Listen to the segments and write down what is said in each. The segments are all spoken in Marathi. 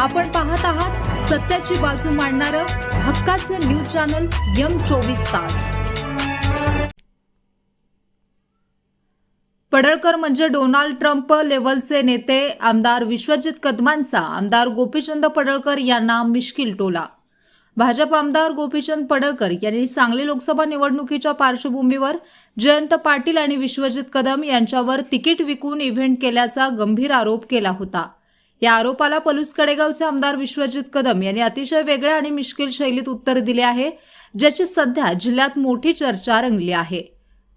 आपण पाहत आहात सत्याची बाजू मांडणारं हक्काचं न्यूज चॅनल M24 तास। पडळकर म्हणजे डोनाल्ड ट्रम्प लेवलचे नेते आमदार विश्वजित कदमांचा आमदार गोपीचंद पडळकर यांना मिश्किल टोला। भाजप आमदार गोपीचंद पडळकर यांनी सांगली लोकसभा निवडणुकीच्या पार्श्वभूमीवर जयंत पाटील आणि विश्वजित कदम यांच्यावर तिकीट विकून इव्हेंट केल्याचा गंभीर आरोप केला होता। या आरोपाला पलूस कडेगावचे आमदार विश्वजित कदम यांनी अतिशय वेगळ्या आणि मिश्किल शैलीत उत्तर दिले आहे, ज्याची सध्या जिल्ह्यात मोठी चर्चा रंगली आहे।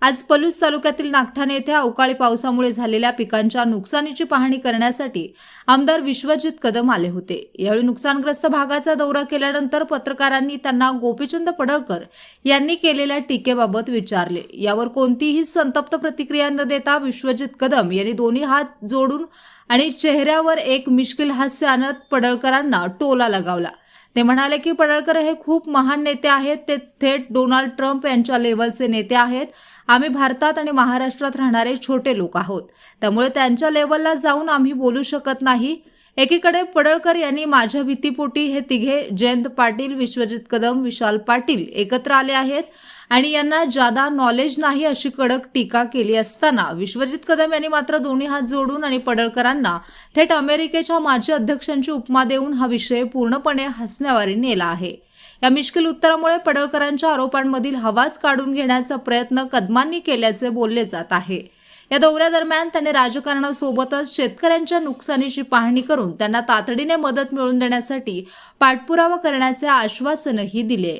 आज पलूस तालुक्यातील नागठाणे येथे अवकाळी पावसामुळे झालेल्या पिकांच्या नुकसानीची पाहणी करण्यासाठी आमदार विश्वजित कदम आले होते। यावेळी नुकसानग्रस्त भागाचा दौरा केल्यानंतर पत्रकारांनी त्यांना गोपीचंद पडळकर यांनी केलेल्या टीकेबाबत विचारले। यावर कोणतीही संतप्त प्रतिक्रिया न देता विश्वजित कदम यांनी दोन्ही हात जोडून आणि चेहऱ्यावर एक मिश्किल हास्य आणत पडळकरांना टोला लगावला। ते म्हणाले की पडळकर हे खूप महान नेते आहेत, ते थेट डोनाल्ड ट्रम्प यांच्या लेवलचे नेते आहेत। आम्ही भारतात आणि महाराष्ट्रात राहणारे छोटे लोक आहोत, त्यामुळे त्यांच्या लेवलला जाऊन आम्ही बोलू शकत नाही। एकीकडे पडळकर यांनी माझ्या भीतीपोटी हे तिघे जयंत पाटील, विश्वजित कदम, विशाल पाटील एकत्र आले आहेत आणि यांना जादा नॉलेज नाही अशी कडक टीका केली असताना विश्वजित कदम यांनी मात्र दोन्ही हात जोडून आणि पडळकरांना थेट अमेरिकेच्या माजी अध्यक्षांची उपमा देऊन हा विषय पूर्णपणे हसण्यावारी नेला आहे। या मिश्किल उत्तरामुळे पडळकरांच्या आरोपांमधील हवाच काढून घेण्याचा प्रयत्न कदमांनी केल्याचे बोलले जात आहे। या दौऱ्यादरम्यान त्यांनी राजकारणासोबतच शेतकऱ्यांच्या नुकसानीची पाहणी करून त्यांना तातडीने मदत मिळवून देण्यासाठी पाठपुरावा करण्याचे आश्वासनही दिले।